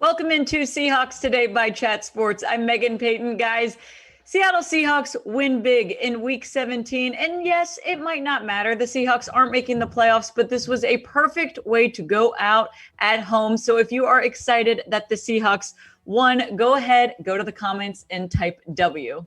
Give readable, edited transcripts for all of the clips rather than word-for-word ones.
Welcome into Seahawks Today by Chat Sports. I'm Meghan Payton. Guys, Seattle Seahawks win big in Week 17. And yes, it might not matter. The Seahawks aren't making the playoffs, but this was a perfect way to go out at home. So if you are excited that the Seahawks won, go ahead, go to the comments and type W.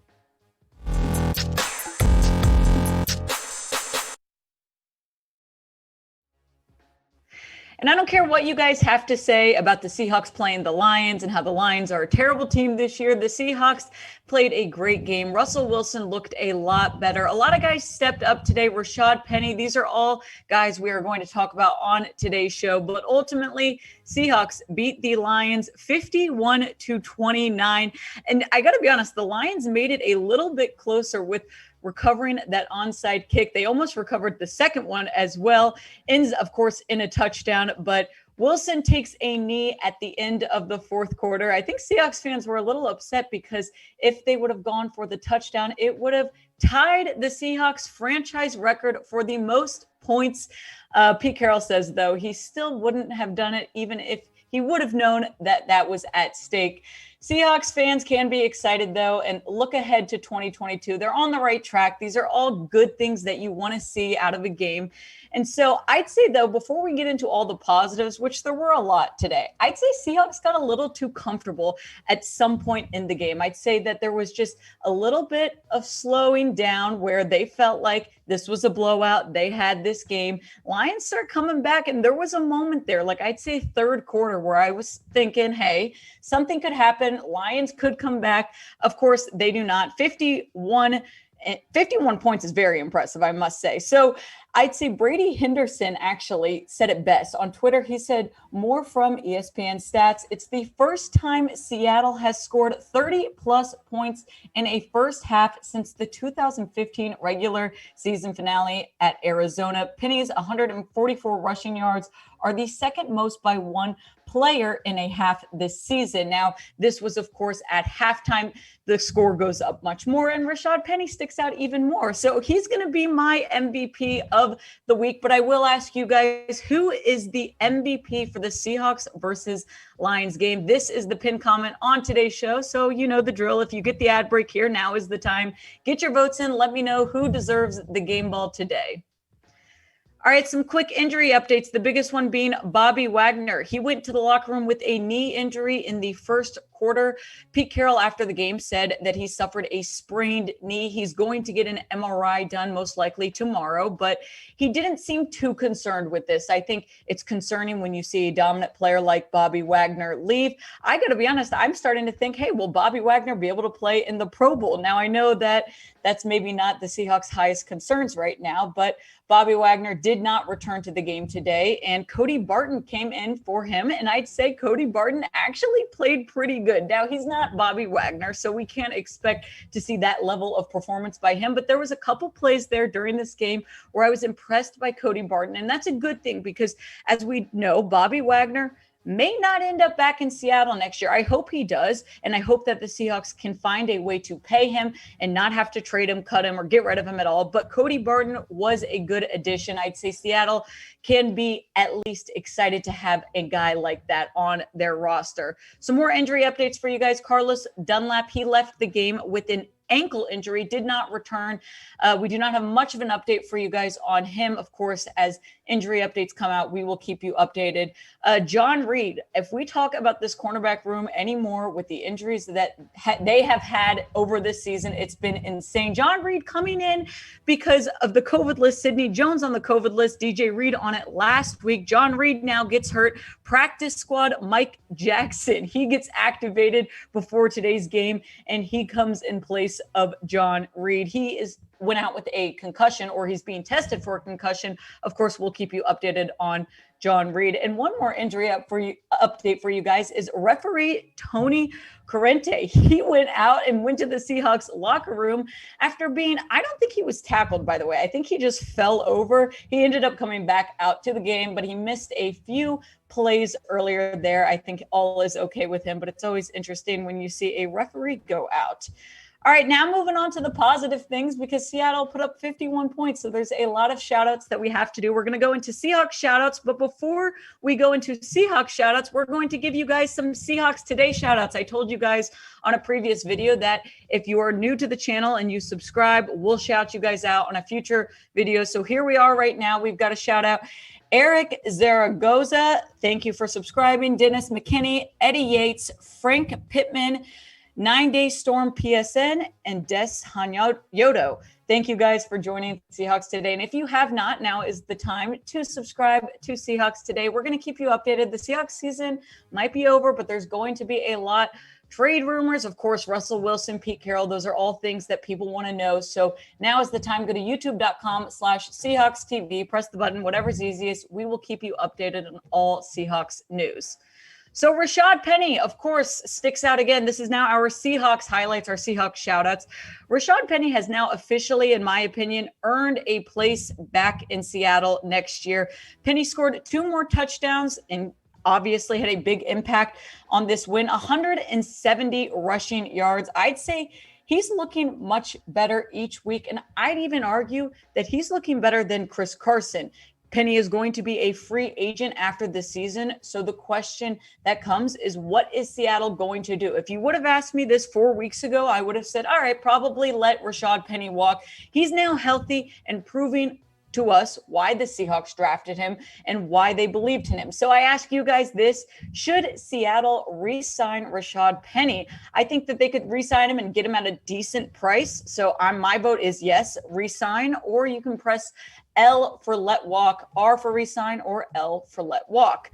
And I don't care what you guys have to say about the Seahawks playing the Lions and how the Lions are a terrible team this year. The Seahawks played a great game. Russell Wilson looked a lot better. A lot of guys stepped up today. Rashaad Penny, these are all guys we are going to talk about on today's show. But ultimately, Seahawks beat the Lions 51-29. And I got to be honest, the Lions made it a little bit closer with recovering that onside kick. They almost recovered the second one as well. Ends, of course, in a touchdown, but Wilson takes a knee at the end of the fourth quarter. I think Seahawks fans were a little upset because if they would have gone for the touchdown, it would have tied the Seahawks franchise record for the most points. Pete Carroll says, though, he still wouldn't have done it even if he would have known that that was at stake. Seahawks fans can be excited, though, and look ahead to 2022. They're on the right track. These are all good things that you want to see out of a game. And so I'd say, though, before we get into all the positives, which there were a lot today, I'd say Seahawks got a little too comfortable at some point in the game. I'd say that there was just a little bit of slowing down where they felt like this was a blowout. They had this game. Lions start coming back, and there was a moment there, like I'd say third quarter, where I was thinking, hey, something could happen. Lions could come back. Of course, they do not. 51 points is very impressive, I must say. So I'd say Brady Henderson actually said it best. On Twitter, he said, more from ESPN Stats, it's the first time Seattle has scored 30-plus points in a first half since the 2015 regular season finale at Arizona. Penny's 144 rushing yards are the second most by one player in a half this season. Now, this was, of course, at halftime. The score goes up much more, and Rashaad Penny sticks out even more. So he's going to be my MVP of the week. But I will ask you guys, who is the MVP for the Seahawks versus Lions game? This is the pinned comment on today's show. So you know the drill. If you get the ad break here, now is the time. Get your votes in. Let me know who deserves the game ball today. All right, some quick injury updates. The biggest one being Bobby Wagner. He went to the locker room with a knee injury in the first quarter. Pete Carroll, after the game, said that he suffered a sprained knee. He's going to get an MRI done most likely tomorrow, but he didn't seem too concerned with this. I think it's concerning when you see a dominant player like Bobby Wagner leave. I got to be honest, I'm starting to think, hey, will Bobby Wagner be able to play in the Pro Bowl? Now, I know that that's maybe not the Seahawks' highest concerns right now, but Bobby Wagner did not return to the game today, and Cody Barton came in for him, and I'd say Cody Barton actually played pretty good. Now, he's not Bobby Wagner, so we can't expect to see that level of performance by him, but there was a couple plays there during this game where I was impressed by Cody Barton, and that's a good thing because, as we know, Bobby Wagner may not end up back in Seattle next year. I hope he does, and I hope that the Seahawks can find a way to pay him and not have to trade him, cut him, or get rid of him at all. But Cody Barton was a good addition. I'd say Seattle can be at least excited to have a guy like that on their roster. Some more injury updates for you guys. Carlos Dunlap, he left the game with an ankle injury, did not return. We do not have much of an update for you guys on him. Of course, as injury updates come out, we will keep you updated. John Reid, if we talk about this cornerback room anymore with the injuries that they have had over this season, it's been insane. John Reid coming in because of the COVID list. Sidney Jones on the COVID list, DJ Reed on it last week. John Reid now gets hurt. Practice squad Mike Jackson, he gets activated before today's game, and he comes in place of John Reid. He went out with a concussion, or he's being tested for a concussion. Of course, we'll keep you updated on John Reid. And one more injury update for you guys is referee Tony Corrente. He went out and went to the Seahawks locker room after being, I don't think he was tackled, by the way. I think he just fell over. He ended up coming back out to the game, but he missed a few plays earlier there. I think all is okay with him, but it's always interesting when you see a referee go out. All right, now moving on to the positive things, because Seattle put up 51 points. So there's a lot of shout outs that we have to do. We're going to go into Seahawks shout outs. But before we go into Seahawks shout outs, we're going to give you guys some Seahawks Today shout outs. I told you guys on a previous video that if you are new to the channel and you subscribe, we'll shout you guys out on a future video. So here we are right now. We've got a shout out. Erick Zaragoza, thank you for subscribing. Dennis McKinney, Eddie Yates, Frank Pitman, Ninedaystorm Psn, and Des Honydo. Thank you guys for joining Seahawks Today. And if you have not, now is the time to subscribe to Seahawks Today. We're going to keep you updated. The Seahawks season might be over, but there's going to be a lot. Trade rumors, of course, Russell Wilson, Pete Carroll, those are all things that people want to know. So now is the time. Go to youtube.com/Seahawks TV, press the button, whatever's easiest. We will keep you updated on all Seahawks news. So Rashaad Penny, of course, sticks out again. This is now our Seahawks highlights, our Seahawks shout-outs. Rashaad Penny has now officially, in my opinion, earned a place back in Seattle next year. Penny scored 2 more touchdowns and obviously had a big impact on this win. 170 rushing yards. I'd say he's looking much better each week, and I'd even argue that he's looking better than Chris Carson. Penny is going to be a free agent after this season. So the question that comes is, what is Seattle going to do? If you would have asked me this 4 weeks ago, I would have said, all right, probably let Rashaad Penny walk. He's now healthy and proving to us why the Seahawks drafted him and why they believed in him. So I ask you guys this: should Seattle re-sign Rashaad Penny? I think that they could re-sign him and get him at a decent price. So my vote is yes, re-sign, or you can press L for let walk, R for resign, or L for let walk.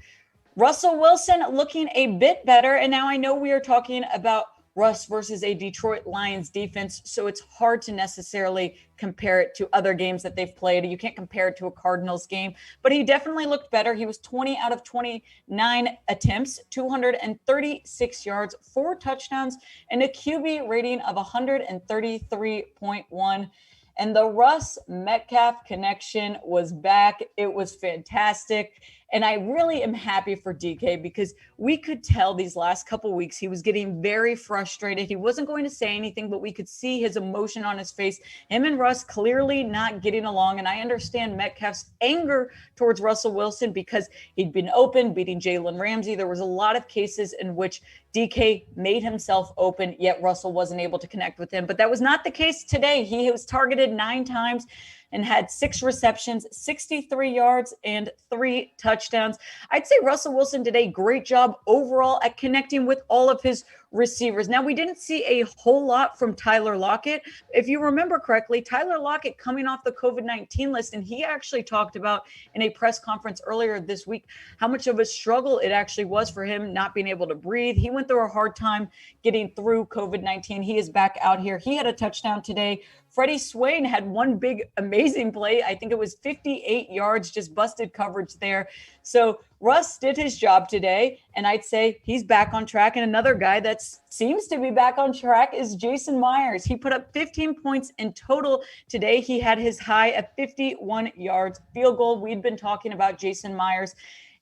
Russell Wilson looking a bit better. And now I know we are talking about Russ versus a Detroit Lions defense, so it's hard to necessarily compare it to other games that they've played. You can't compare it to a Cardinals game, but he definitely looked better. He was 20 out of 29 attempts, 236 yards, 4 touchdowns, and a QB rating of 133.1. And the Russ Metcalf connection was back. It was fantastic. And I really am happy for DK, because we could tell these last couple weeks he was getting very frustrated. He wasn't going to say anything, but we could see his emotion on his face. Him and Russ clearly not getting along. And I understand Metcalf's anger towards Russell Wilson because he'd been open, beating Jalen Ramsey. There was a lot of cases in which DK made himself open, yet Russell wasn't able to connect with him. But that was not the case today. He was targeted 9 times and had 6 receptions, 63 yards, and 3 touchdowns. I'd say Russell Wilson did a great job overall at connecting with all of his receivers. Now, we didn't see a whole lot from Tyler Lockett. If you remember correctly, Tyler Lockett coming off the COVID-19 list, and he actually talked about in a press conference earlier this week how much of a struggle it actually was for him not being able to breathe. He went through a hard time getting through COVID-19. He is back out here. He had a touchdown today. Freddie Swain had one big, amazing play. I think it was 58 yards, just busted coverage there. So Russ did his job today, and I'd say he's back on track. And another guy that seems to be back on track is Jason Myers. He put up 15 points in total today. He had his high at 51 yards field goal. We'd been talking about Jason Myers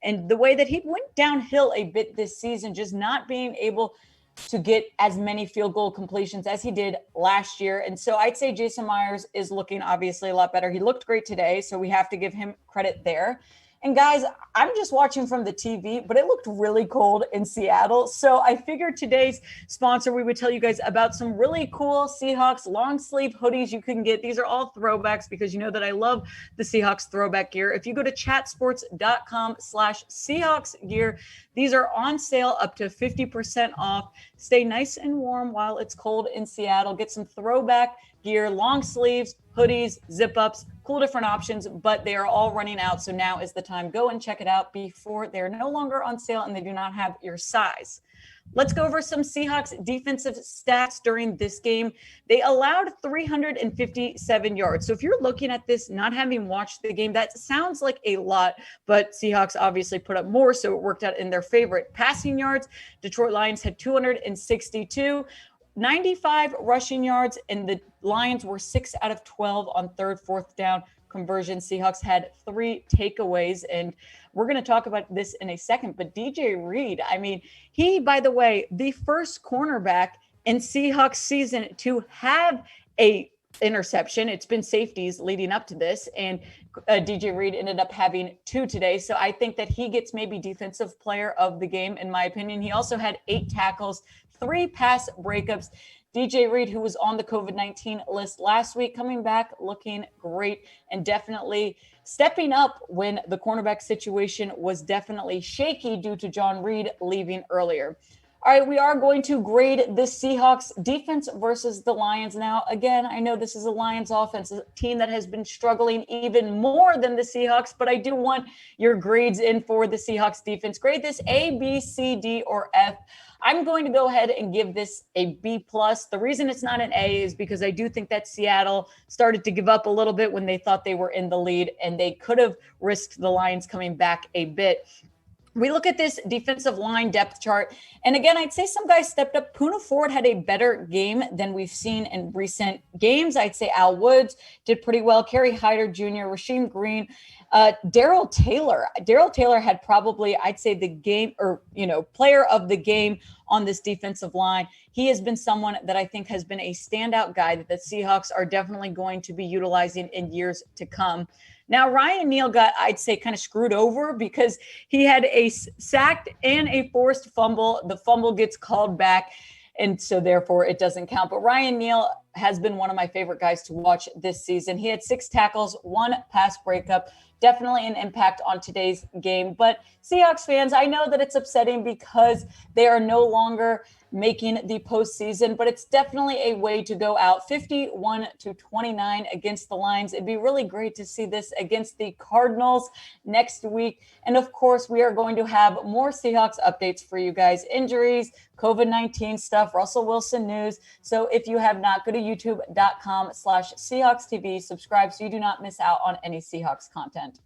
and the way that he went downhill a bit this season, just not being able to get as many field goal completions as he did last year. And so I'd say Jason Myers is looking obviously a lot better. He looked great today, so we have to give him credit there. And guys, I'm just watching from the TV, but it looked really cold in Seattle. So I figured today's sponsor, we would tell you guys about some really cool Seahawks long sleeve hoodies you can get. These are all throwbacks because you know that I love the Seahawks throwback gear. If you go to chatsports.com/Seahawks gear, these are on sale up to 50% off. Stay nice and warm while it's cold in Seattle. Get some throwback gear, long sleeves, hoodies, zip ups, cool different options, but they are all running out. So now is the time. Go and check it out before they're no longer on sale and they do not have your size. Let's go over some Seahawks defensive stats during this game. They allowed 357 yards. So if you're looking at this, not having watched the game, that sounds like a lot, but Seahawks obviously put up more, so it worked out in their favor. Passing yards, Detroit Lions had 262. 95 rushing yards, and the Lions were 6 out of 12 on 3rd, 4th down conversion. Seahawks had 3 takeaways, and we're going to talk about this in a second. But DJ Reed, I mean, he, by the way, the first cornerback in Seahawks season to have a interception. It's been safeties leading up to this, and DJ Reed ended up having 2 today. So I think that he gets maybe defensive player of the game, in my opinion. He also had 8 tackles, 3 pass breakups. DJ Reed, who was on the COVID-19 list last week, coming back looking great and definitely stepping up when the cornerback situation was definitely shaky due to John Reed leaving earlier. All right, we are going to grade this Seahawks defense versus the Lions now. Again, I know this is a Lions offense, a team that has been struggling even more than the Seahawks, but I do want your grades in for the Seahawks defense. Grade this A, B, C, D, or F. I'm going to go ahead and give this a B+. The reason it's not an A is because I do think that Seattle started to give up a little bit when they thought they were in the lead, and they could have risked the Lions coming back a bit. We look at this defensive line depth chart, and again, I'd say some guys stepped up. Poona Ford had a better game than we've seen in recent games. I'd say Al Woods did pretty well. Kerry Hyder Jr., Rasheem Green, Darrell Taylor. Darrell Taylor had probably, I'd say, the game or, player of the game on this defensive line. He has been someone that I think has been a standout guy that the Seahawks are definitely going to be utilizing in years to come. Now, Ryan Neal got, I'd say, kind of screwed over because he had a sacked and a forced fumble. The fumble gets called back, and so therefore it doesn't count. But Ryan Neal has been one of my favorite guys to watch this season. He had 6 tackles, 1 pass breakup. Definitely an impact on today's game. But Seahawks fans, I know that it's upsetting because they are no longer making the postseason, but it's definitely a way to go out 51-29 against the Lions. It'd be really great to see this against the Cardinals next week. And of course, we are going to have more Seahawks updates for you guys. Injuries, COVID-19 stuff, Russell Wilson news. So if you have not, go to youtube.com/SeahawksTV, subscribe so you do not miss out on any Seahawks content.